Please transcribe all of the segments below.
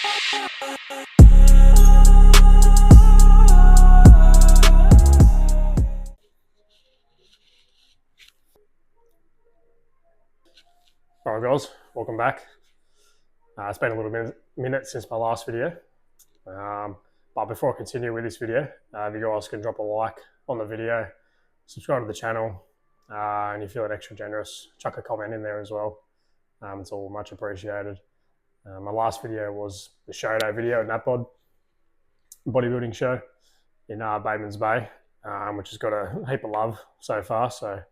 Alright guys, welcome back. It's been a little minute since my last video, but before I continue with this video, if you guys can drop a like on the video, subscribe to the channel, and if you're extra generous, chuck a comment in there as well. It's all much appreciated. My last video was the show day video at Napod bodybuilding show in Bateman's Bay, which has got a heap of love so far. So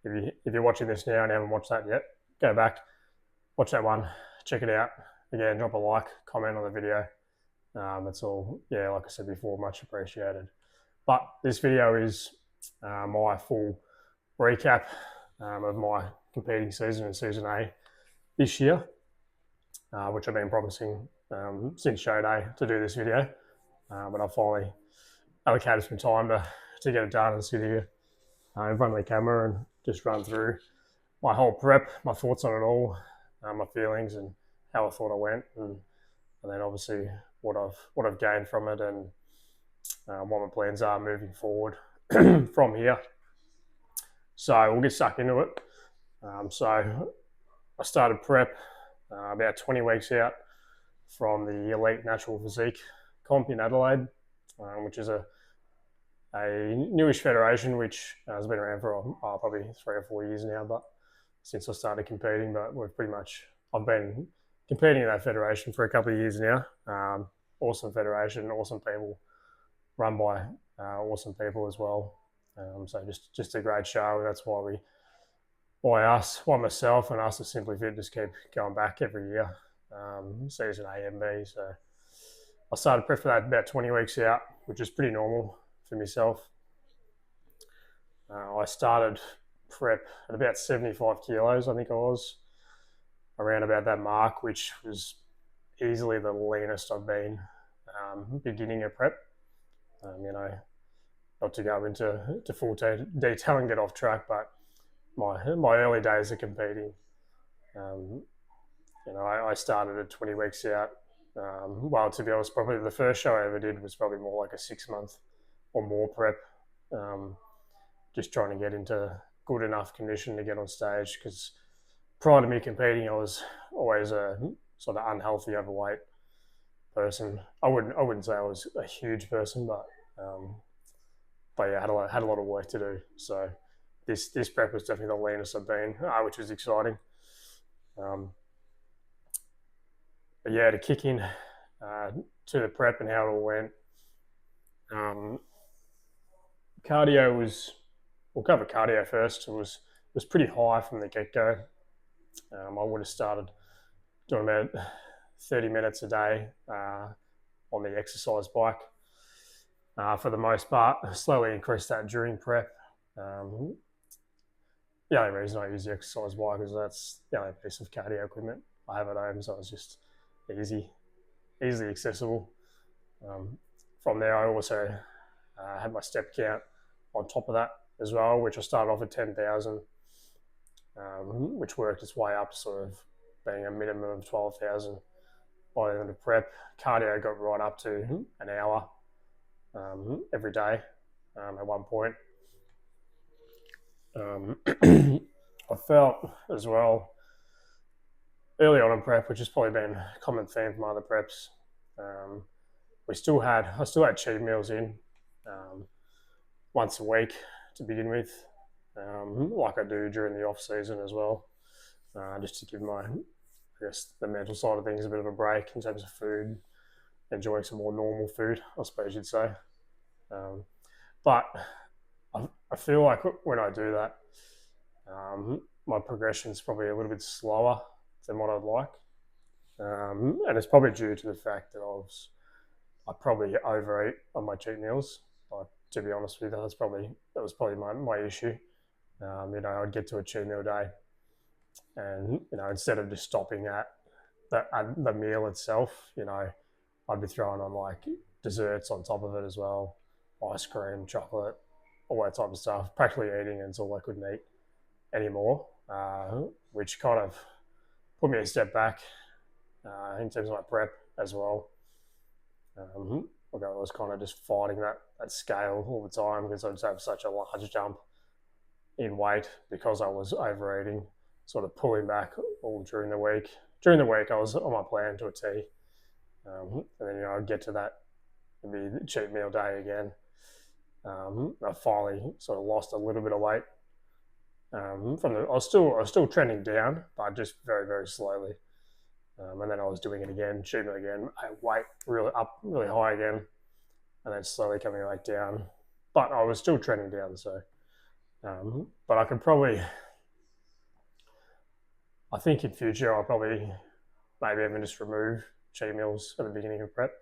if you're watching this now and haven't watched that yet, go back, watch that one, check it out. Again, drop a like, comment on the video. That's all, yeah, like I said before, much appreciated. But this video is my full recap of my competing season in Season A this year, which I've been promising since show day to do this video. But I finally allocated some time to get it done and sit here in front of the camera and just run through my whole prep, my thoughts on it all, my feelings and how I thought I went, and then obviously what I've gained from it and what my plans are moving forward from here. So we'll get stuck into it. So I started prep about 20 weeks out from the Elite Natural Physique comp in Adelaide, which is a newish federation which has been around for probably 3 or 4 years now, but since I started competing, but I've been competing in that federation for a couple of years now. Awesome federation, awesome people, run by awesome people as well. So just a great show. That's why myself and us at Simply Fit just keep going back every year, Season A and B. So I started prep for that about 20 weeks out, which is pretty normal for myself. I started prep at about 75 kilos, I think I was, around about that mark, which was easily the leanest I've been beginning a prep. Not to go into full detail and get off track, but my early days of competing, I started at 20 weeks out. Well, to be honest, probably the first show I ever did was probably more like a 6-month or more prep, just trying to get into good enough condition to get on stage, because prior to me competing, I was always a sort of unhealthy, overweight person. I wouldn't say I was a huge person, but yeah, I had a lot of work to do. So this prep was definitely the leanest I've been, which was exciting. But yeah, to kick in to the prep and how it all went, cardio was. We'll cover cardio first. It was pretty high from the get-go. I would have started doing about 30 minutes a day on the exercise bike for the most part. I slowly increased that during prep. The only reason I use the exercise bike is that's the only piece of cardio equipment I have at home, so it's just easily accessible. From there, I also had my step count on top of that as well, which I started off at 10,000, which worked its way up to sort of being a minimum of 12,000 by the end of prep. Cardio got right up to an hour every day at one point. I felt as well early on in prep, which has probably been a common theme from other preps, I still had cheat meals in once a week to begin with, like I do during the off season as well, just to give the mental side of things a bit of a break in terms of food, enjoying some more normal food, I suppose you'd say. But I feel like when I do that, my progression is probably a little bit slower than what I'd like, and it's probably due to the fact that I probably overeat on my cheat meals. Like, to be honest with you, that was probably my issue. I'd get to a cheat meal day, and instead of just stopping at the meal itself, I'd be throwing on like desserts on top of it as well, ice cream, chocolate, all that type of stuff. Practically eating until I couldn't eat anymore, which kind of put me a step back in terms of my prep as well. Like I was kind of just fighting that scale all the time because I just have such a large jump in weight because I was overeating, sort of pulling back all during the week. During the week, I was on my plan to a T, and then I'd get to that, it'd be the cheat meal day again. I finally sort of lost a little bit of weight. I was still trending down, but just very very slowly. And then I was doing it again, cheat meal again, weight really high again, and then slowly coming back down. But I was still trending down, so. But I think in future I'll probably maybe even just remove cheat meals at the beginning of prep,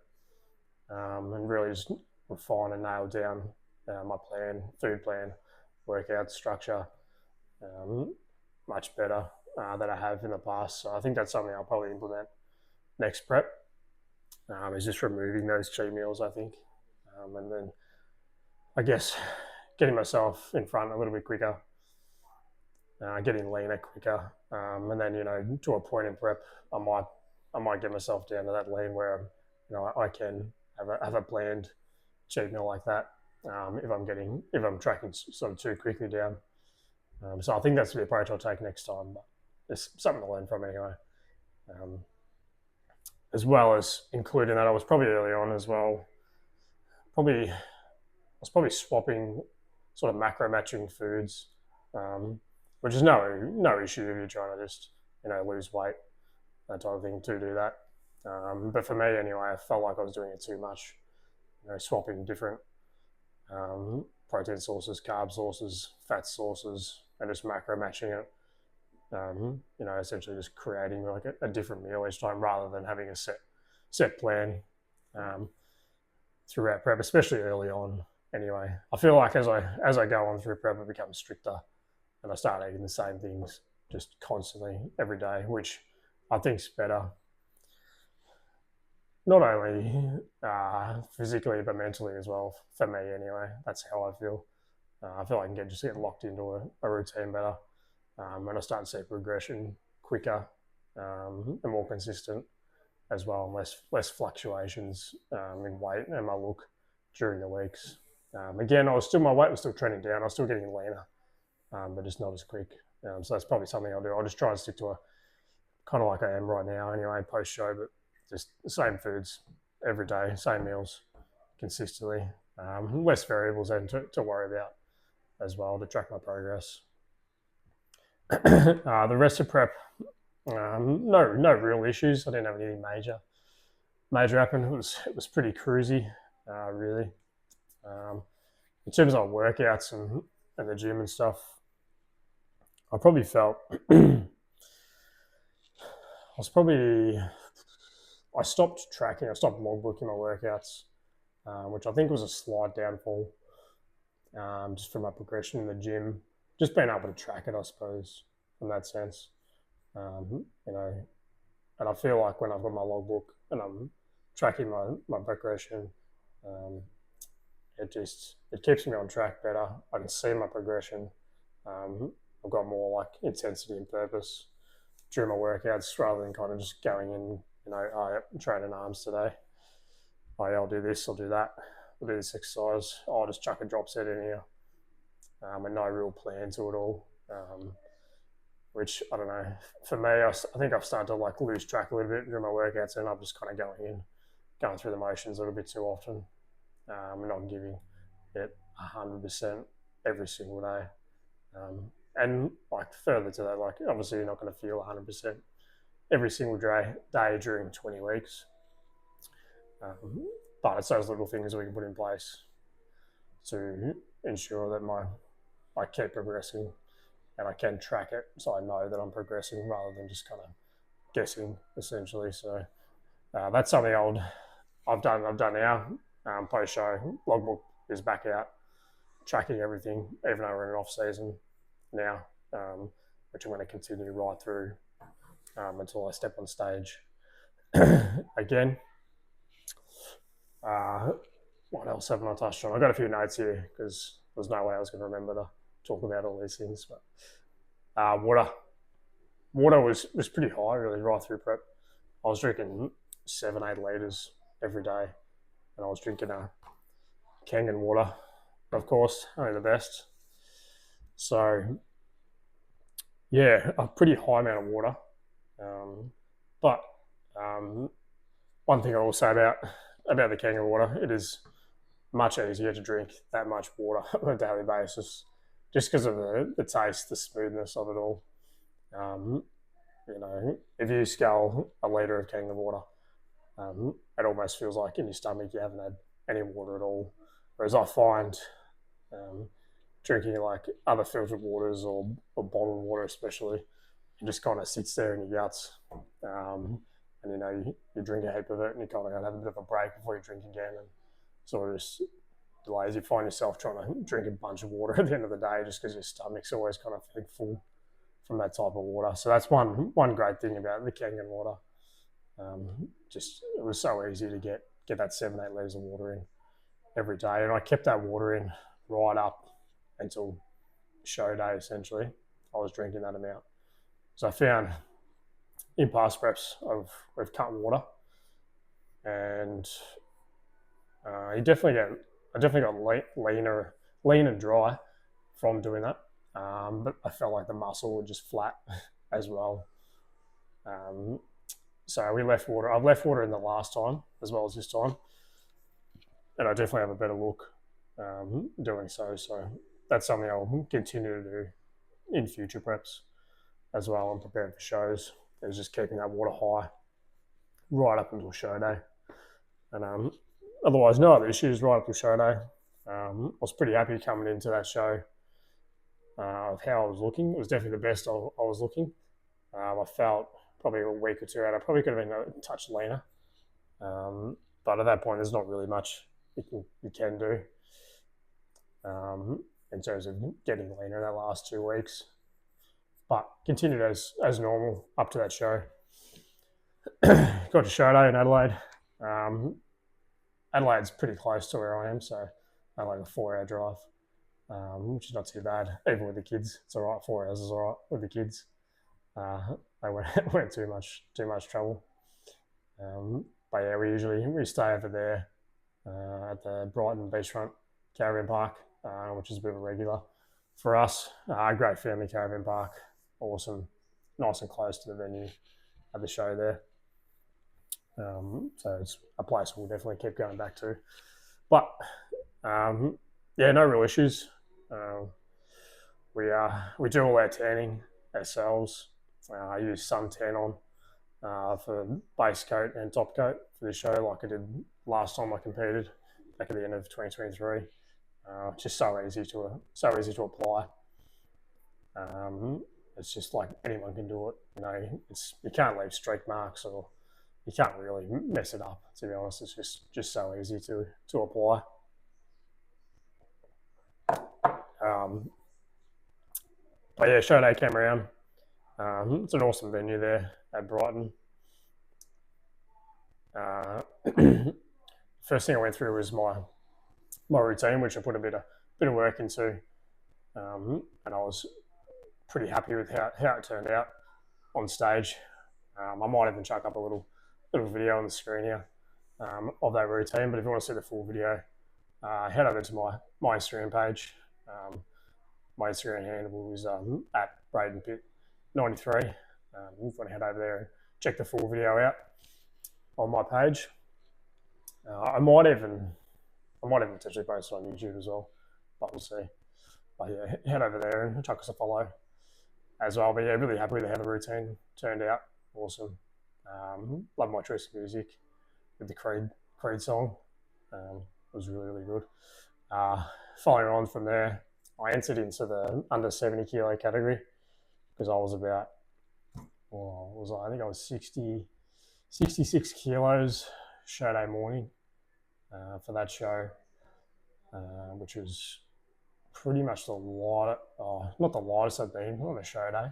and really just refine and nail down my plan, food plan, workout structure, much better than I have in the past. So I think that's something I'll probably implement next prep, is just removing those cheat meals, I think. And then I guess getting myself in front a little bit quicker, getting leaner quicker, and then to a point in prep, I might get myself down to that lean where I can have a planned cheat meal like that. If I'm tracking sort of too quickly down, so I think that's the approach I'll take next time. But it's something to learn from anyway. As well as including that, I was probably early on as well. I was probably swapping sort of macro matching foods, which is no issue if you're trying to just lose weight, that type of thing, to do that. But for me anyway, I felt like I was doing it too much. Swapping different protein sources, carb sources, fat sources, and just macro matching it. Essentially just creating like a different meal each time rather than having a set plan throughout prep, especially early on. Anyway, I feel like as I go on through prep, it becomes stricter, and I start eating the same things just constantly every day, which I think is better. Not only physically but mentally as well, for me anyway. That's how I feel. I feel like I can just get locked into a routine better, and I start to see progression quicker, and more consistent as well, and less fluctuations in weight and my look during the weeks. Again, my weight was still trending down. I was still getting leaner, but just not as quick. So that's probably something I'll do. I'll just try and stick to a kind of like I am right now anyway, post show, but just the same foods every day, same meals consistently, less variables then to worry about as well to track my progress. The rest of prep, no real issues. I didn't have anything major happen. It was pretty cruisy, really. In terms of workouts and the gym and stuff, I probably felt I stopped tracking. I stopped logbooking my workouts, which I think was a slight downfall, just from my progression in the gym. Just being able to track it, I suppose, in that sense. And I feel like when I've got my logbook and I'm tracking my progression, it keeps me on track better. I can see my progression. I've got more like intensity and purpose during my workouts rather than kind of just going in, I'm training arms today. I'll do this, I'll do that, I'll do this exercise, I'll just chuck a drop set in here, and no real plan to it all. Which, I don't know, for me, I think I've started to like lose track a little bit during my workouts, and I'm just kind of going through the motions a little bit too often, and not giving it 100% every single day. And like further to that, like obviously you're not going to feel 100% every single day during 20 weeks. But it's those little things we can put in place to ensure that I keep progressing and I can track it, so I know that I'm progressing rather than just kind of guessing, essentially. So that's something I've done now. Post show logbook is back out, tracking everything, even though we're in off season now, which I'm going to continue right through until I step on stage again. What else haven't I touched on? I've got a few notes here because there's no way I was going to remember to talk about all these things. But water was pretty high really right through prep. I was drinking 7-8 litres every day, and I was drinking a Kangen water, of course, only the best. So yeah, a pretty high amount of water. But one thing I will say about the Kangen water, it is much easier to drink that much water on a daily basis, just because of the taste, the smoothness of it all. If you scull a litre of Kangen water, it almost feels like in your stomach you haven't had any water at all. Whereas I find drinking like other filtered waters or bottled water, especially, it just kind of sits there in your guts. And you drink a heap of it, and you kind of have a bit of a break before you drink again, and sort of just delays. You find yourself trying to drink a bunch of water at the end of the day, just because your stomach's always kind of feeling full from that type of water. So that's one great thing about the Kangen water. It was so easy to get that 7-8 litres of water in every day, and I kept that water in right up until show day. Essentially, I was drinking that amount. So I found in past preps I've cut water, and I definitely got lean and dry from doing that. But I felt like the muscle was just flat as well. So we left water. I've left water in the last time as well as this time, and I definitely have a better look doing so. So that's something I'll continue to do in future preps as well. I'm preparing for shows. Is just keeping that water high right up until show day, and otherwise no other issues right up until show day. I was pretty happy coming into that show of how I was looking. It was definitely the best I was looking. I felt probably a week or two out, I probably could have been a touch leaner, but at that point there's not really much you can do in terms of getting leaner in that last 2 weeks. But continued as normal up to that show. Got to show day in Adelaide. Adelaide's pretty close to where I am, so I like a 4-hour drive, which is not too bad. Even with the kids, it's all right. 4 hours is all right with the kids. They weren't too much trouble. But yeah, we stay over there at the Brighton beachfront caravan park, which is a bit of a regular for us. Great family caravan park. Awesome, nice and close to the venue of the show there. So it's a place we'll definitely keep going back to. But yeah, no real issues. We do all our tanning ourselves. I use suntan on for base coat and top coat for the show, like I did last time I competed back at the end of 2023. Just so easy to apply. It's just like anyone can do it. You can't leave streak marks, or you can't really mess it up. To be honest, it's just so easy to apply. But yeah, show day came around. It's an awesome venue there at Brighton. First thing I went through was my routine, which I put a bit of work into, and I was pretty happy with how it turned out on stage. I might even chuck up a little video on the screen here of that routine, but if you want to see the full video, head over to my Instagram page. My Instagram handle is at Brayden Pitt 93. If you want to head over there and check the full video out on my page. I might even potentially post it on YouTube as well, but we'll see. But yeah, head over there and chuck us a follow as well. But yeah, really happy with how the routine turned out. Awesome. Love my choice of music with the Creed song. It was really good. Following on from there, I entered into the under 70 kilo category because I was about, I think I was 66 kilos show day morning for that show, which was pretty much not the lightest I've been on a show day,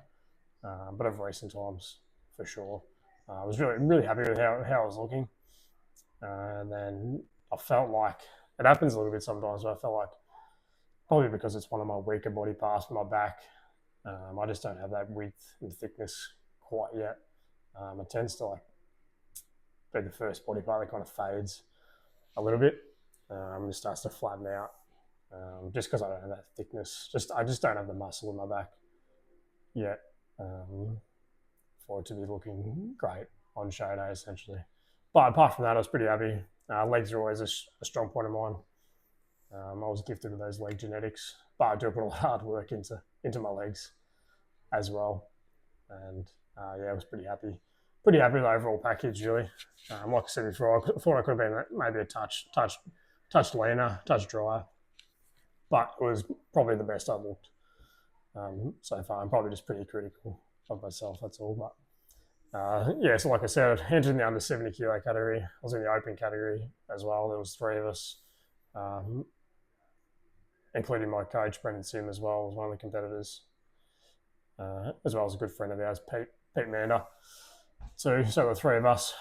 but of recent times for sure. I was really happy with how I was looking, and then I felt like it happens a little bit sometimes, but I felt like probably because it's one of my weaker body parts for my back, I just don't have that width and thickness quite yet. It tends to be the first body part that kind of fades a little bit. It starts to flatten out, just because I don't have that thickness. I just don't have the muscle in my back yet for it to be looking great on show day, essentially. But apart from that, I was pretty happy. Legs are always a strong point of mine. I was gifted with those leg genetics, but I do put a lot of hard work into my legs as well. And I was pretty happy with the overall package, really. Like I said before, I thought I could have been maybe a touch leaner, touch drier, but it was probably the best I've looked so far. I'm probably just pretty critical of myself, that's all. But so like I said, I entered in the under 70 kilo category. I was in the open category as well. There was 3 of us, including my coach, Brayden Sim, as well, was one of the competitors, as well as a good friend of ours, Pitt Mander. So the 3 of us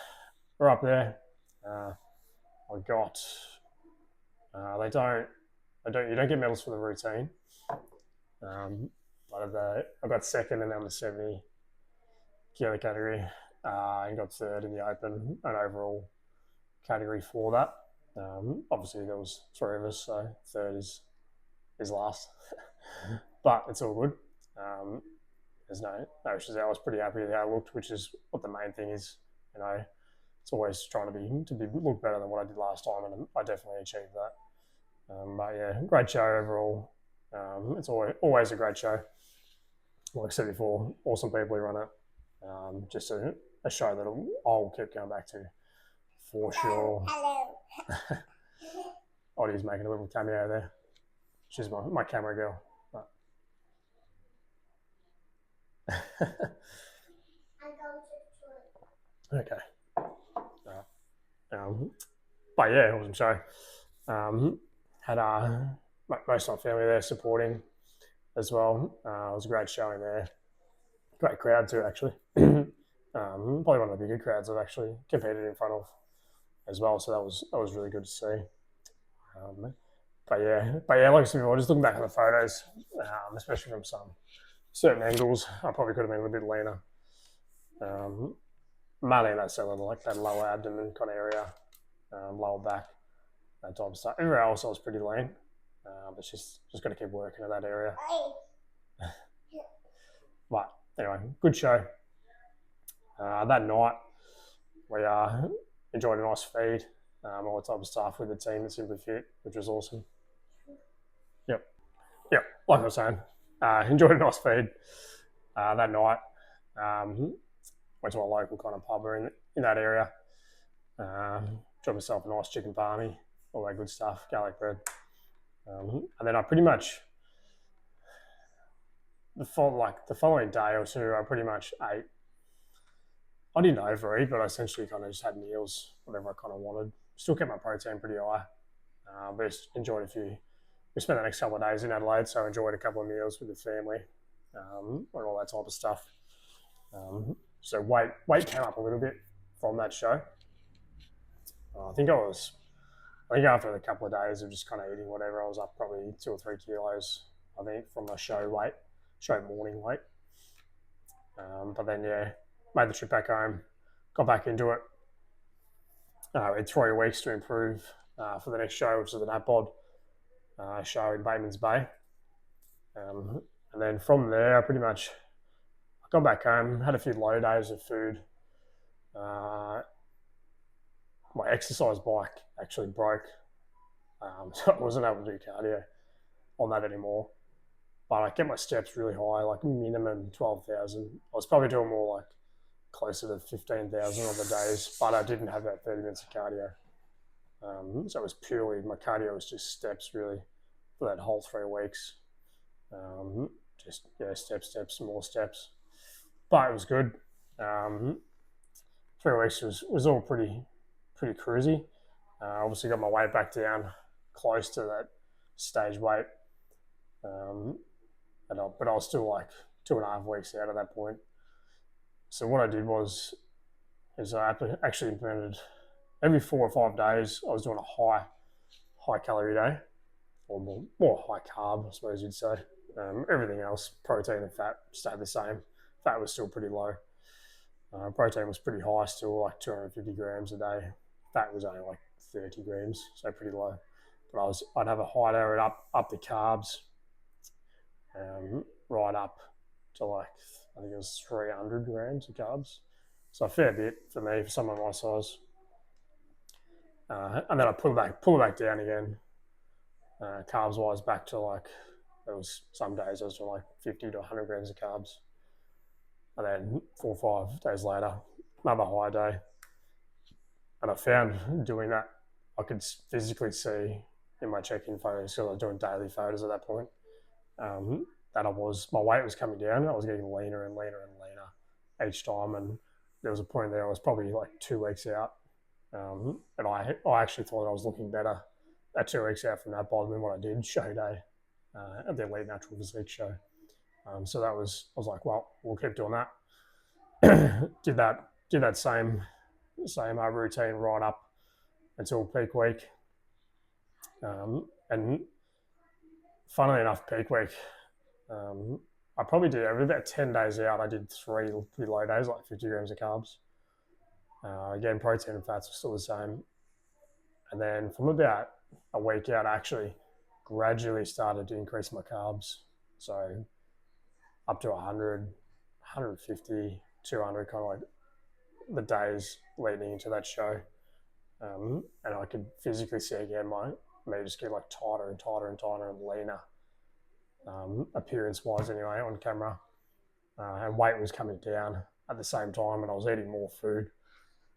were up there. I got, you don't get medals for the routine. But I got second in the under 70 kilo category, and got third in the open and overall category for that. Obviously there was 3 of us, so third is last, but it's all good. There's no issues there. I was pretty happy with how I looked, which is what the main thing is. It's always trying to look better than what I did last time, and I definitely achieved that. But yeah, great show overall. It's always a great show. Like I said before, awesome people who run it. Just a show that I'll keep going back to for sure. Hello. Oddie's making a little cameo there. She's my camera girl. Okay. But yeah, awesome show. Had most of my family there supporting as well. It was a great showing there. Great crowd too, actually. Probably one of the bigger crowds I've actually competed in front of as well. So that was really good to see. But yeah, like I said before, just looking back at the photos, especially from some certain angles, I probably could have been a little bit leaner. Mainly in that cellar, like that lower abdomen kind of area, lower back, that type of stuff. Everywhere else I was pretty lean, but just got to keep working in that area. But anyway, good show. That night we enjoyed a nice feed, all the type of stuff with the team at Simply Fit, which was awesome. Yep. Like I was saying, enjoyed a nice feed that night. Went to a local kind of pub in that area. Got myself a nice chicken palmy, all that good stuff, garlic bread. And then I pretty much, the following day or two, I pretty much ate. I didn't overeat, but I essentially kind of just had meals, whatever I kind of wanted. Still kept my protein pretty high, but just enjoyed a few. We spent the next couple of days in Adelaide, so I enjoyed a couple of meals with the family, and all that type of stuff. So weight came up a little bit from that show. I think after a couple of days of just kind of eating whatever, I was up probably 2 or 3 kilos, I think, from my show morning weight. But then, made the trip back home, got back into it. We had 3 weeks to improve for the next show, which is the NAPOD show in Batemans Bay. And then from there, I got back home, had a few low days of food. My exercise bike actually broke, so I wasn't able to do cardio on that anymore. But I kept my steps really high, like minimum 12,000. I was probably doing more like closer to 15,000 on the days, but I didn't have that 30 minutes of cardio. So it was purely, my cardio was just steps really for that whole 3 weeks. Steps, more steps. But it was good. 3 weeks was all pretty cruisy. Obviously got my weight back down close to that stage weight. But I was still like 2.5 weeks out at that point. So what I did is I actually implemented every 4 or 5 days. I was doing a high calorie day, or more high carb, I suppose you'd say. Everything else, protein and fat, stayed the same. Fat was still pretty low. Protein was pretty high still, like 250 grams a day. Fat was only like 30 grams, so pretty low. But I'd have a high there and up the carbs, right up to like, I think it was 300 grams of carbs. So a fair bit for me, for someone my size. And then I pull it back down again, carbs wise, back to like, there was some days I was doing like 50 to 100 grams of carbs. And then 4 or 5 days later, another high day. And I found doing that, I could physically see in my check-in photos, because I was doing daily photos at that point, that my weight was coming down. I was getting leaner and leaner and leaner each time. And there was a point there I was probably like 2 weeks out. And I actually thought I was looking better at 2 weeks out from that bod than what I did show day at the Elite Natural Physique show. So I was like, well, we'll keep doing that. did that same routine right up until peak week. And funnily enough, peak week, I probably did about 10 days out. I did 3 pretty low days, like 50 grams of carbs. Again, protein and fats were still the same. And then from about a week out, I actually gradually started to increase my carbs. So up to 100, 150, 200, kind of like the days leading into that show. And I could physically see again me just get like tighter and tighter and tighter and leaner, appearance-wise anyway, on camera. And weight was coming down at the same time, and I was eating more food.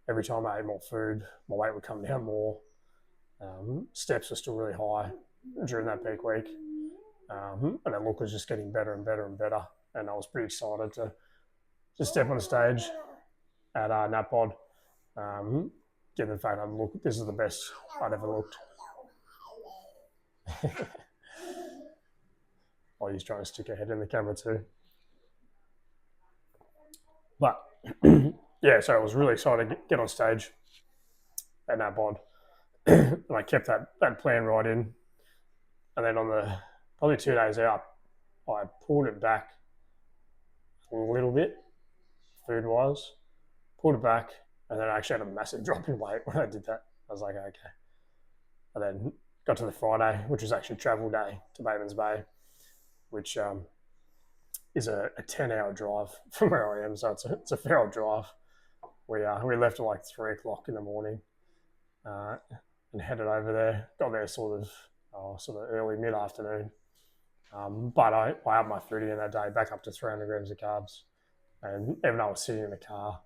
Every time I ate more food, my weight would come down more. Steps were still really high during that peak week. And the look was just getting better and better and better. And I was pretty excited to step on the stage at NatPod, given the fact this is the best I'd ever looked. Oh, he's trying to stick her head in the camera too. But yeah, so I was really excited to get on stage at NatPod. And I kept that plan right in. And then on the probably 2 days out, I pulled it back a little bit, food-wise. Pulled it back, and then I actually had a massive drop in weight when I did that. I was like, okay. And then got to the Friday, which was actually travel day to Batemans Bay, which is a 10-hour drive from where I am. So it's a fair old drive. We left at like 3 o'clock in the morning and headed over there. Got there sort of early mid-afternoon. But I upped my food in that day back up to 300 grams of carbs. And even though I was sitting in the car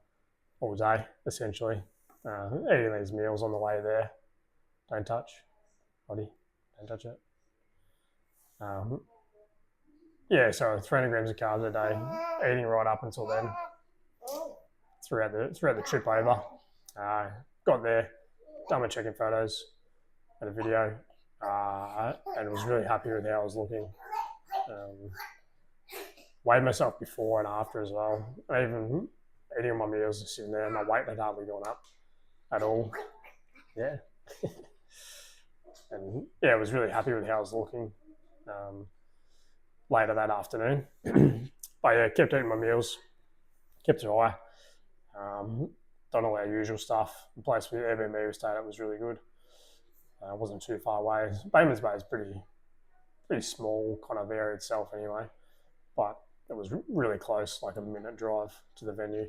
all day, essentially, eating these meals on the way there. Don't touch, Roddy. Don't touch it. Yeah, so 300 grams of carbs a day, eating right up until then. Throughout the trip over, got there, done my check-in photos and a video, and was really happy with how I was looking. Weighed myself before and after as well. And even eating all my meals and sitting there, my weight had hardly gone up at all. Yeah. And yeah, I was really happy with how I was looking later that afternoon. But yeah, kept eating my meals, kept it high. Done all our usual stuff. The place we Airbnb we stayed at was really good. It wasn't too far away. Batemans Bay is pretty small kind of area itself anyway, but it was really close, like a minute drive to the venue.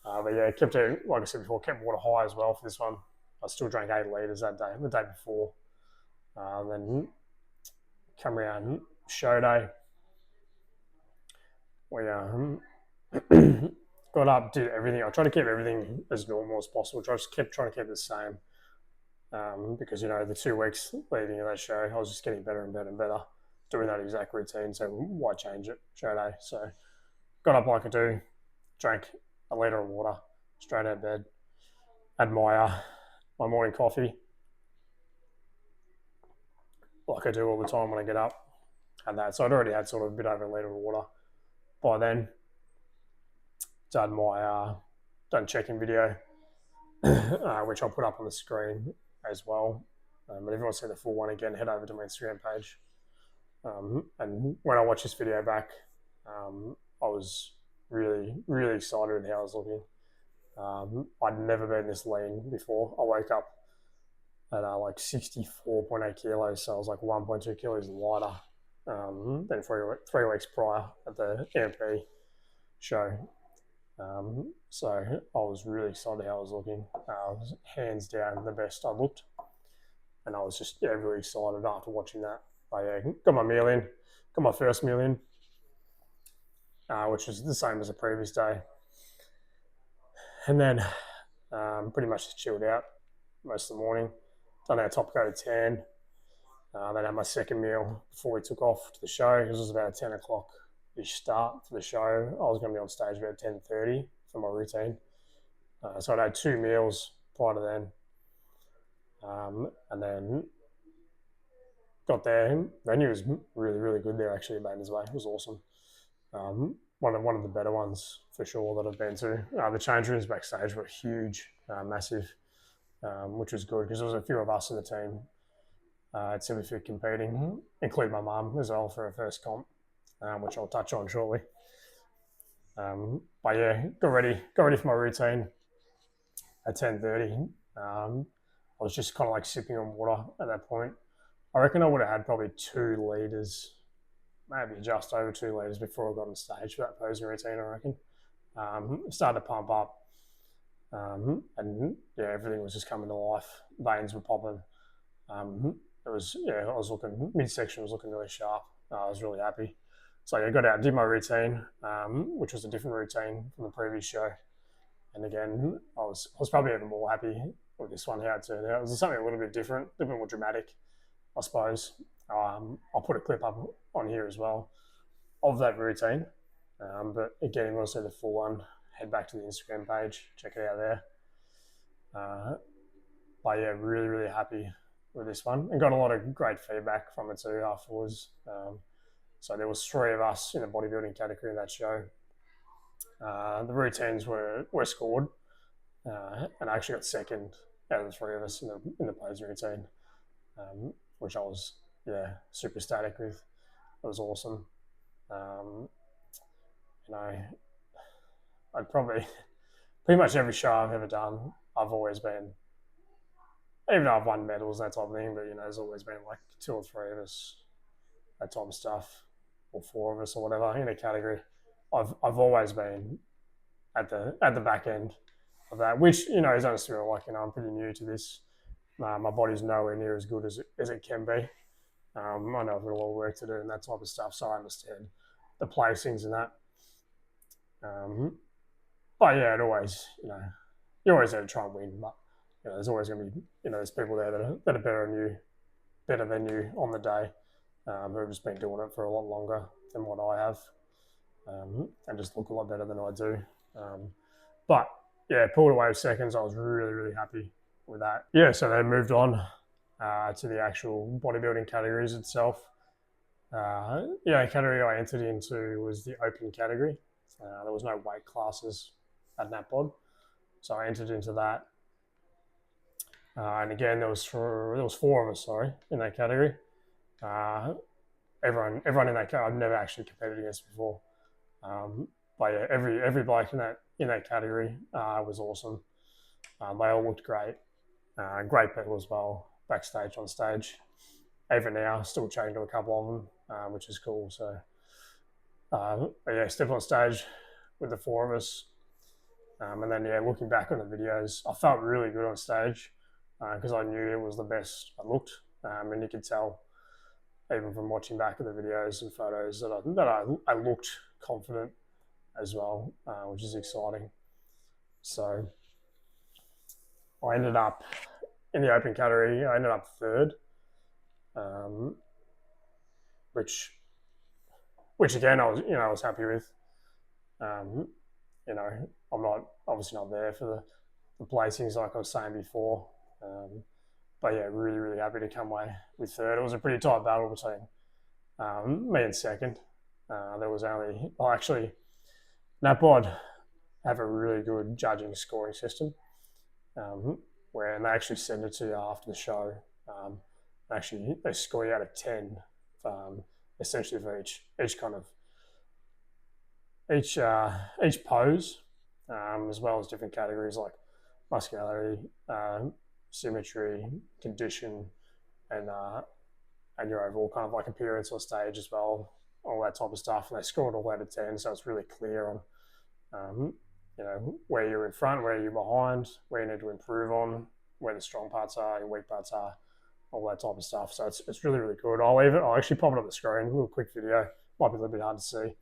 But yeah, kept it, like I said before, kept water high as well for this one. I still drank 8 litres that day, the day before. Then come around show day. We got up, did everything. I tried to keep everything as normal as possible. Just kept trying to keep it the same. Because, the 2 weeks leading to that show, I was just getting better and better and better, doing that exact routine. So why change it show day? So got up like I do, drank a litre of water, straight out of bed, had my morning coffee, like I do all the time when I get up, had that. So I'd already had sort of a bit over a litre of water by then. Done my done check-in video, which I'll put up on the screen as well. But if you want to see the full one again, head over to my Instagram page. And when I watched this video back, I was really, really excited with how I was looking. I'd never been this lean before. I woke up at like 64.8 kilos, so I was like 1.2 kilos lighter than 3 weeks prior at the EMP show. So I was really excited how I was looking. I was hands down the best I looked, and I was just really excited after watching that. I got my meal in, got my first meal in, which was the same as the previous day, and then pretty much just chilled out most of the morning. Done our top coat of tan. Then had my second meal before we took off to the show. It was about a 10 o'clock ish start for the show. I was going to be on stage about 10:30 for my routine. So I'd had 2 meals prior to then. And then got there. Venue was really, really good there actually, Baden's Way. It was awesome. One of the better ones for sure that I've been to. The change rooms backstage were huge, massive, which was good because there was a few of us in the team at Silverfit competing, including my mum as well for her first comp, which I'll touch on shortly. But yeah, got ready for my routine at 10:30. I was just kind of like sipping on water at that point. I reckon I would have had probably 2 liters, maybe just over 2 liters before I got on stage for that posing routine, I reckon. Started to pump up, and yeah, everything was just coming to life. Veins were popping. I was looking, midsection was looking really sharp. I was really happy. So I got out and did my routine, which was a different routine from the previous show. And again, I was probably even more happy with this one, how it turned out. It was something a little bit different, a little bit more dramatic, I suppose. I'll put a clip up on here as well of that routine. But again, if you want to see the full one, head back to the Instagram page, check it out there. But yeah, really, really happy with this one, and got a lot of great feedback from it too afterwards. So there was 3 of us in the bodybuilding category in that show. The routines were scored, and I actually got second out of the 3 of us in the posing routine, which I was super ecstatic with. It was awesome. I'd probably pretty much every show I've ever done, I've always been, even though I've won medals and that type of thing, but there's always been like 2 or 3 of us, that type of stuff, or 4 of us or whatever in a category. I've always been at the back end of that, which is understandable. Like I'm pretty new to this. My body's nowhere near as good as it can be. I know I've got a lot of work to do and that type of stuff, so I understand the placings and that. But yeah, it always you always have to try and win, but there's always going to be there's people there that are better than you on the day, who have just been doing it for a lot longer than what I have, and just look a lot better than I do. But yeah, pulled away with seconds. I was really, really happy with that. Yeah, so they moved on to the actual bodybuilding categories itself. The category I entered into was the open category. There was no weight classes at NatBod, so I entered into that. And again, there was 4 of us, in that category. Everyone in that category I've never actually competed against before. But yeah, every bloke in that category was awesome. They all looked great. Great people as well, backstage, on stage. Even now, still chatting to a couple of them, which is cool. So, step on stage with the 4 of us. And then, looking back on the videos, I felt really good on stage because I knew it was the best I looked. And you could tell, even from watching back at the videos and photos, that I looked confident as well, which is exciting. So I ended up in the open category. I ended up 3rd, which again I was happy with. I'm obviously not there for the placings like I was saying before, but yeah, really, really happy to come away with 3rd. It was a pretty tight battle between me and second. There was actually NatBod have a really good judging scoring system, where they actually send it to you after the show. Actually, they score you out of 10, essentially for each pose, as well as different categories like muscularity, symmetry, condition, and your overall kind of like appearance or stage as well, all that type of stuff. And they scored all out of 10, so it's really clear on where you're in front, where you're behind, where you need to improve on, where the strong parts are, your weak parts are, all that type of stuff. So it's really, really good. I'll actually pop it on the screen, a little quick video. Might be a little bit hard to see.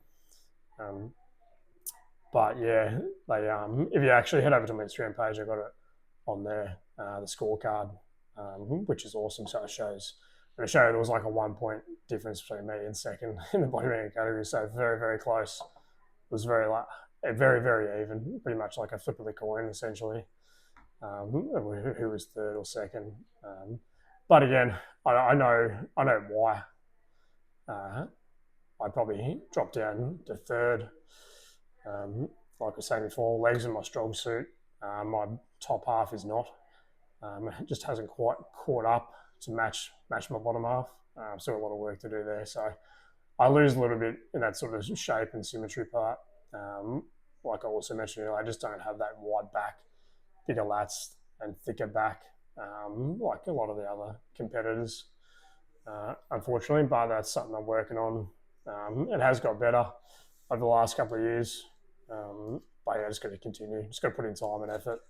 But yeah, they if you actually head over to my Instagram page, I've got it on there, the scorecard, which is awesome. So it shows there was like a 1 point difference between me and second in the bodybuilding category. So very, very close. It was very very even, pretty much like a flip of the coin essentially. Who was third or second? But again, I know why. I probably dropped down to third. Like I was saying before, legs are my strong suit. My top half is not. It just hasn't quite caught up to match my bottom half. Still a lot of work to do there. So I lose a little bit in that sort of shape and symmetry part. Like I also mentioned earlier, I just don't have that wide back, bigger lats and thicker back, like a lot of the other competitors, unfortunately. But that's something I'm working on. It has got better over the last couple of years. But yeah, just got to continue. Just got to put in time and effort.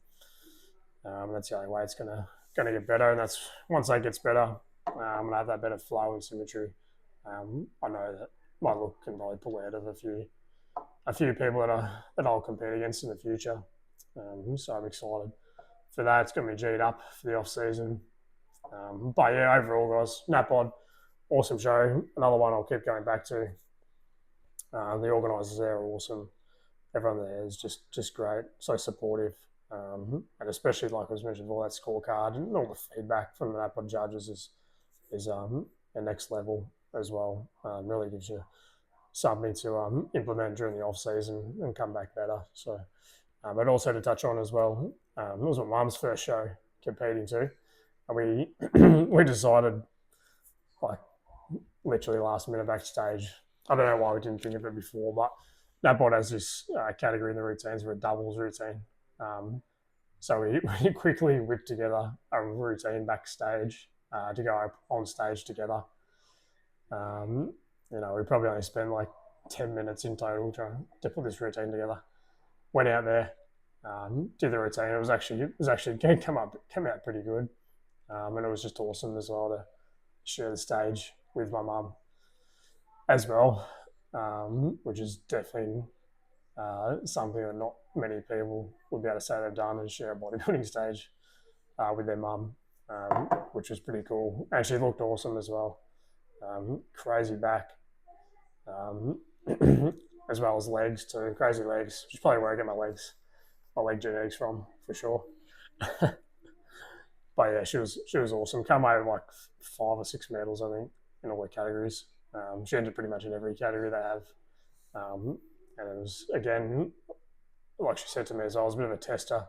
That's the only way it's gonna get better. And that's once that gets better, I'm gonna have that better flow and symmetry. I know that my look can probably pull out of a few people that I'll compete against in the future. So I'm excited for that. It's gonna be G'd up for the off season. But yeah, overall, guys, NatBod, awesome show. Another one I'll keep going back to. The organisers there are awesome. Everyone there is just great, so supportive, and especially like I was mentioning before, that scorecard and all the feedback from the NatBod judges is the next level as well. Really gives you something to implement during the off season and come back better. So, but also to touch on as well, it was my mum's first show competing too, and we decided like literally last minute backstage. I don't know why we didn't think of it before, but NatBod has this category in the routines for a doubles routine. So we quickly whipped together a routine backstage to go up on stage together. We probably only spent like 10 minutes in total trying to put this routine together. Went out there, did the routine. It was actually going to come out pretty good, and it was just awesome as well to share the stage with my mum as well, which is definitely something that not many people would be able to say they've done, and share a bodybuilding stage with their mum, which was pretty cool. And she looked awesome as well. Crazy back, as well as legs too. Crazy legs. She's probably where I get my leg genetics from, for sure. But yeah, she was awesome. Come away with like 5 or 6 medals, I think, in all the categories. She entered pretty much in every category they have. And it was, again, like she said to me as well, it was a bit of a tester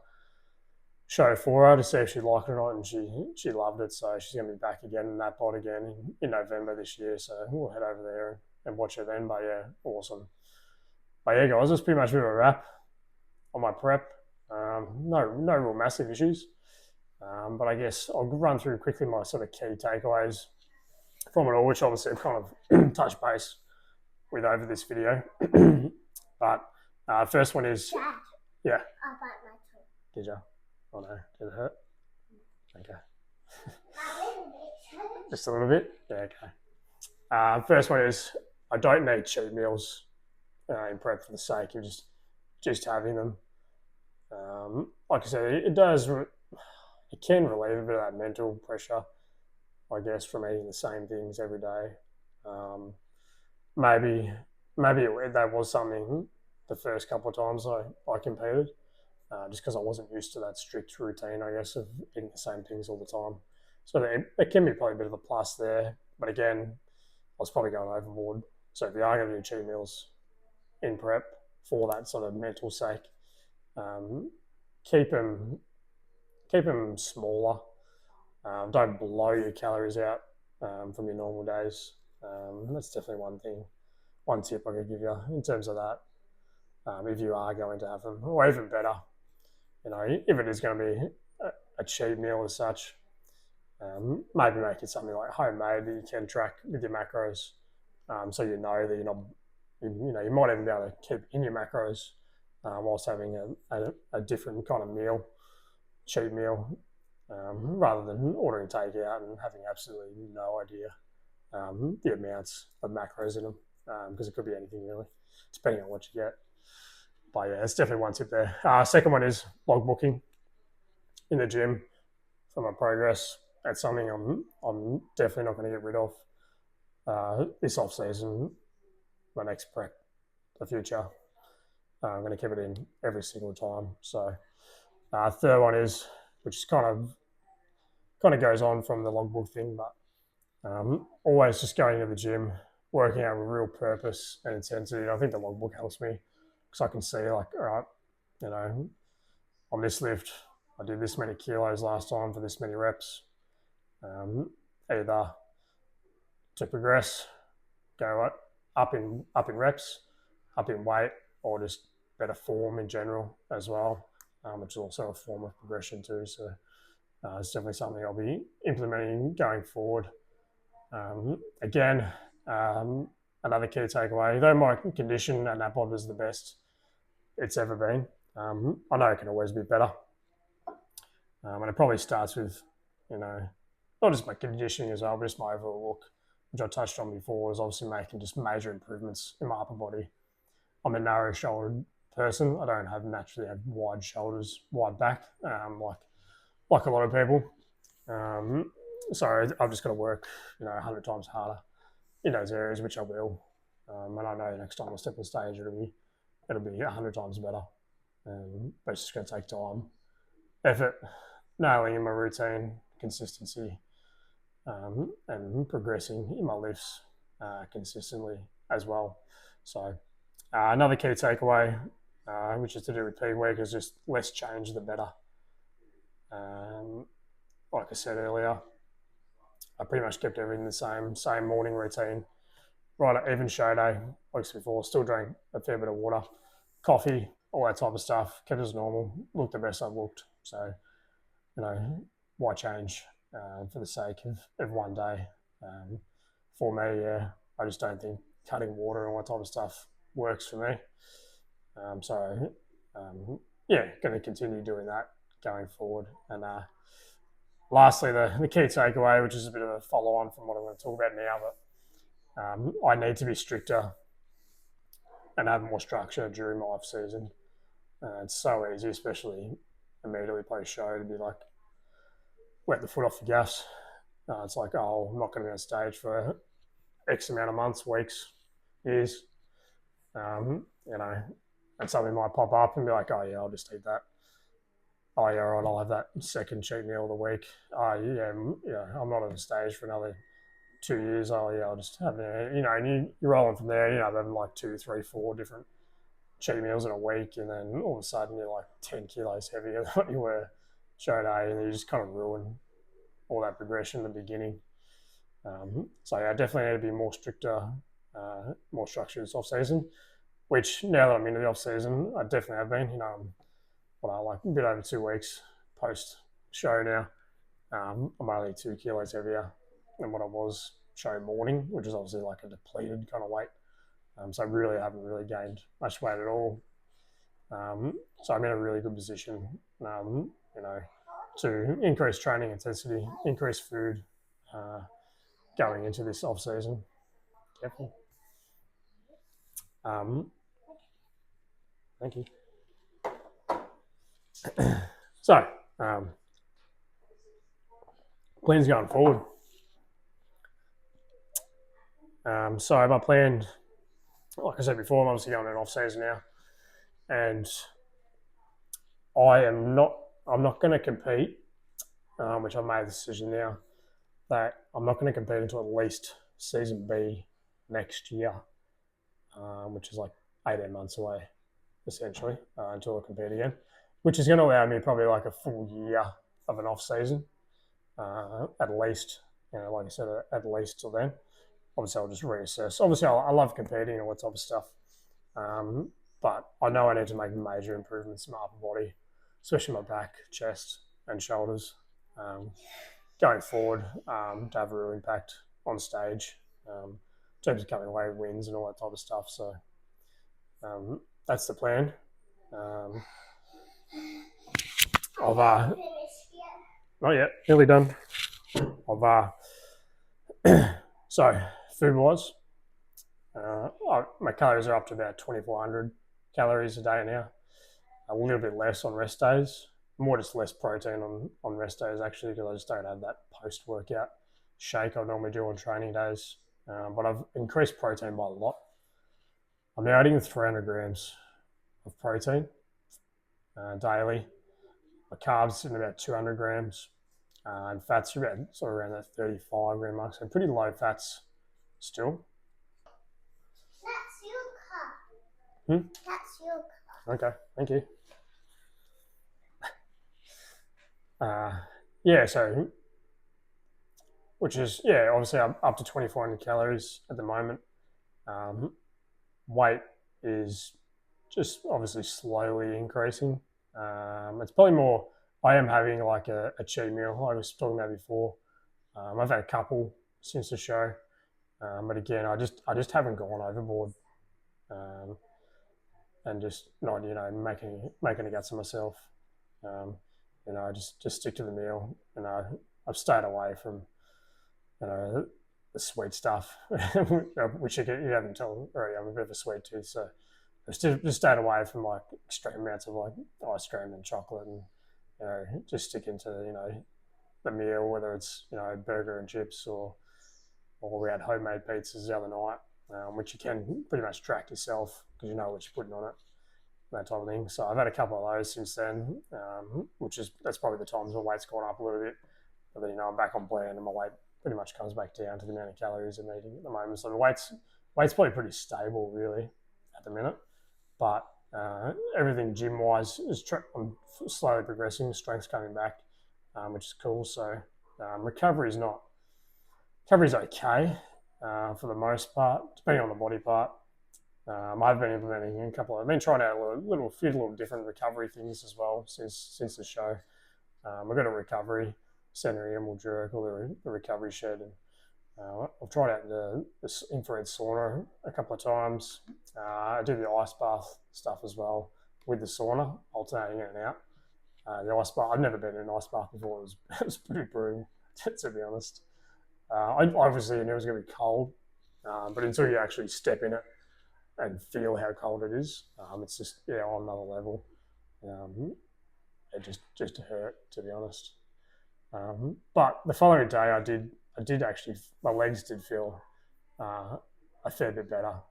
show for her to see if she liked it or not, and she loved it. So she's going to be back again in NatBod again in November this year. So we'll head over there and watch her then. But yeah, awesome. But yeah, guys, that's pretty much a bit of a wrap on my prep. No real massive issues. But I guess I'll run through quickly my sort of key takeaways from it all, which obviously I've kind of touched base with over this video. But first one is, Dad, yeah. I bite my tongue. Did you? Oh no, did it hurt? Okay. A little bit. Just a little bit? Yeah, okay. First one is, I don't need cheat meals in prep for the sake of just having them. Like I said, it can relieve a bit of that mental pressure, I guess, from eating the same things every day. Maybe that was something the first couple of times I competed, just because I wasn't used to that strict routine, I guess, of eating the same things all the time. So it can be probably a bit of a plus there. But again, I was probably going overboard. So if you are going to do cheat meals in prep for that sort of mental sake, keep them smaller. Don't blow your calories out from your normal days. That's definitely one tip I could give you in terms of that. if you are going to have them, or even better, if it is going to be a cheat meal as such, maybe make it something like homemade that you can track with your macros, so that you're not, you might even be able to keep in your macros whilst having a different kind of meal, cheat meal, rather than ordering takeout and having absolutely no idea the amounts of macros in them, because it could be anything really, depending on what you get. But yeah, it's definitely one tip there. Second one is log booking in the gym for my progress. That's something I'm definitely not going to get rid of this off season, my next prep, the future. I'm going to keep it in every single time. So third one is, which is kind of goes on from the logbook thing, but always just going to the gym, working out with real purpose and intensity. I think the logbook helps me because I can see like, all right, on this lift, I did this many kilos last time for this many reps. Either to progress, go up in reps, up in weight, or just better form in general as well, which is also a form of progression too. So it's definitely something I'll be implementing going forward. Again, another key takeaway, though my condition at NAPOD is the best it's ever been, I know it can always be better. And it probably starts with, not just my conditioning as well, but just my overall look, which I touched on before, is obviously making just major improvements in my upper body. I'm a narrow shouldered person. I don't naturally have wide shoulders, wide back, like a lot of people. So I've just got to work, 100 times harder in those areas, which I will. And I know next time I step on stage, it'll be 100 times better. But it's just going to take time, effort, nailing in my routine, consistency, and progressing in my lifts consistently as well. So another key takeaway, which is to do with P week, is just less change the better. Like I said earlier, I pretty much kept everything the same morning routine. Right at even show day, weeks before, still drank a fair bit of water, coffee, all that type of stuff, kept it as normal, looked the best I've looked. So, why change for the sake of one day? For me, yeah, I just don't think cutting water and all that type of stuff works for me. Yeah, going to continue doing that going forward. And lastly, the key takeaway, which is a bit of a follow-on from what I'm going to talk about now, but I need to be stricter and have more structure during my off-season. It's so easy, especially immediately post-show, to be like, let the foot off the gas. It's like, oh, I'm not going to be on stage for X amount of months, weeks, years. And something might pop up and be like, oh yeah, I'll just eat that. Oh yeah, all right, I'll have that second cheat meal of the week. Oh yeah, I'm not on the stage for another 2 years. Oh yeah, I'll just have it. And you're rolling from there. Having like 2, 3, 4 different cheat meals in a week, and then all of a sudden you're like 10 kilos heavier than what you were show day, and you just kind of ruin all that progression in the beginning. So yeah, I definitely need to be more stricter, more structured this off season. Which now that I'm into the off season, I definitely have been. Like a bit over 2 weeks post show now. I'm only 2 kilos heavier than what I was show morning, which is obviously like a depleted kind of weight. So I really haven't really gained much weight at all. So I'm in a really good position, to increase training intensity, increase food going into this off season. Definitely. Thank you. So, plans going forward. So my plan, like I said before, I'm obviously going in off season now, and I'm not going to compete, which I've made the decision now that I'm not going to compete until at least season B next year, which is like 18 months away, essentially, until I compete again, which is going to allow me probably like a full year of an off season, at least, like I said, at least till then. Obviously, I'll just reassess. Obviously, I love competing and all that type of stuff. but I know I need to make major improvements in my upper body, especially my back, chest, and shoulders. Going forward, to have a real impact on stage, in terms of coming away with wins and all that type of stuff. So that's the plan. I've not yet, nearly done. So food wise, my calories are up to about 2,400 calories a day now. A little bit less on rest days, more just less protein on rest days actually, because I just don't have that post workout shake I normally do on training days. But I've increased protein by a lot. I'm now adding 300 grams of protein daily. My carbs in about 200 grams, and fats are about sort of around that 35 gram mark. So pretty low fats still. That's your car. That's your car. Okay, thank you. Yeah, so which is obviously up to 2,400 calories at the moment. Weight is just obviously slowly increasing. It's probably more. I am having like a cheat meal. I was talking about before. I've had a couple since the show, but again, I just haven't gone overboard, and just not making a guts of myself. I just stick to the meal. I've stayed away from the sweet stuff, which you haven't told already. I'm a bit of a sweet tooth, so I've just stayed away from like extreme amounts of like ice cream and chocolate, and just sticking to the meal, whether it's burger and chips or we had homemade pizzas the other night, which you can pretty much track yourself because you know what you're putting on it, that type of thing. So I've had a couple of those since then, that's probably the times my weight's gone up a little bit. But then I'm back on plan and my weight pretty much comes back down to the amount of calories I'm eating at the moment. So the weight's probably pretty stable really at the minute. But everything gym wise I'm slowly progressing. Strength's coming back, which is cool. So recovery's okay for the most part, depending on the body part. I've been implementing I've been trying out a few little different recovery things as well since the show. I've got a recovery center here in Mildura called the recovery shed, and I've tried out the infrared sauna a couple of times. I do the ice bath stuff as well with the sauna, alternating in and out. The ice bath, I've never been in an ice bath before. It was pretty brutal, to be honest. I obviously knew it was going to be cold, but until you actually step in it and feel how cold it is, it's just on another level. It just hurt, to be honest. But the following day, I did actually, my legs did feel a fair bit better,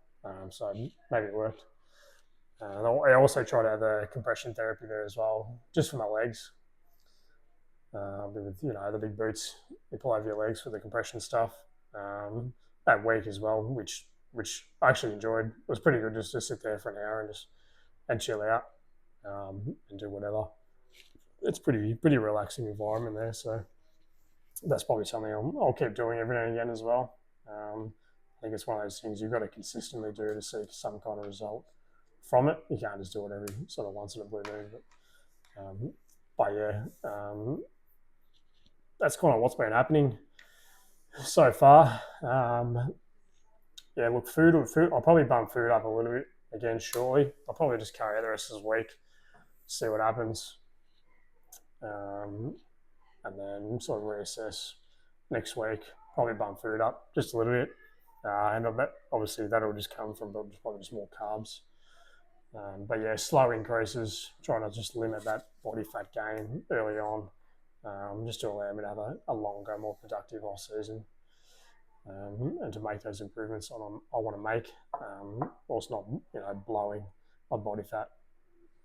so maybe it worked. I also tried out the compression therapy there as well, just for my legs. With the big boots, you pull over your legs for the compression stuff. That week as well, which I actually enjoyed. It was pretty good just to sit there for an hour and chill out, and do whatever. It's pretty relaxing environment there, so that's probably something I'll keep doing every now and again as well. I think it's one of those things you've got to consistently do to seek some kind of result from it. You can't just do it every sort of once in a blue moon. But that's kind of what's been happening so far. Look, food. I'll probably bump food up a little bit again shortly. I'll probably just carry out the rest of this week, see what happens, and then sort of reassess next week. Probably bump food up just a little bit, and obviously that'll just come from probably just more carbs. But slow increases, trying to just limit that body fat gain early on, just to allow me to have a longer, more productive off season, and to make those improvements I want to make, whilst not blowing my body fat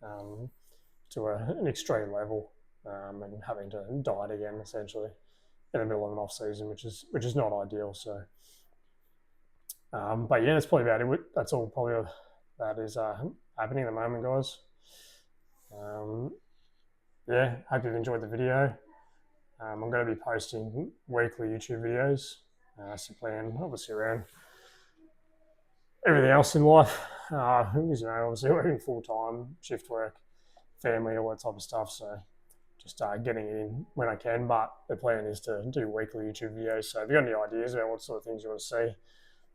to an extreme level, and having to diet again essentially in the middle of an off season, which is not ideal. So, but that's probably about it. That's all probably that is happening at the moment, guys. Hope you've enjoyed the video. I'm going to be posting weekly YouTube videos. So plan obviously around everything else in life. Obviously working full time, shift work, family, all that type of stuff. So just getting it in when I can. But the plan is to do weekly YouTube videos. So if you've got any ideas about what sort of things you want to see,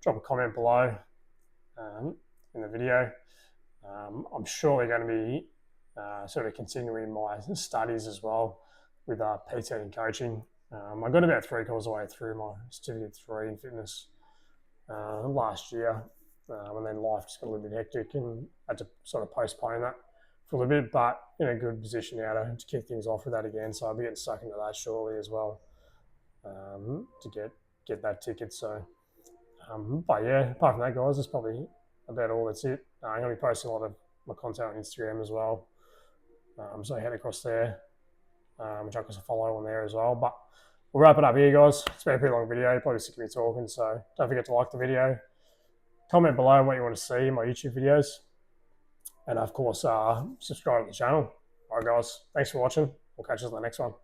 drop a comment below in the video. I'm surely going to be sort of continuing my studies as well with PT and coaching. I got about 3 quarters of the way through my certificate 3 in fitness last year, and then life just got a little bit hectic and had to sort of postpone that for a little bit, but in a good position now to kick things off with that again. So I'll be getting stuck into that shortly as well to get that ticket. So, but yeah, apart from that, guys, that's probably about all. That's it. I'm going to be posting a lot of my content on Instagram as well. So head across there, which I can follow on there as well. But we'll wrap it up here, guys. It's been a pretty long video. You're probably sick of me talking, so don't forget to like the video. Comment below what you want to see in my YouTube videos. And of course, subscribe to the channel. All right, guys. Thanks for watching. We'll catch you on the next one.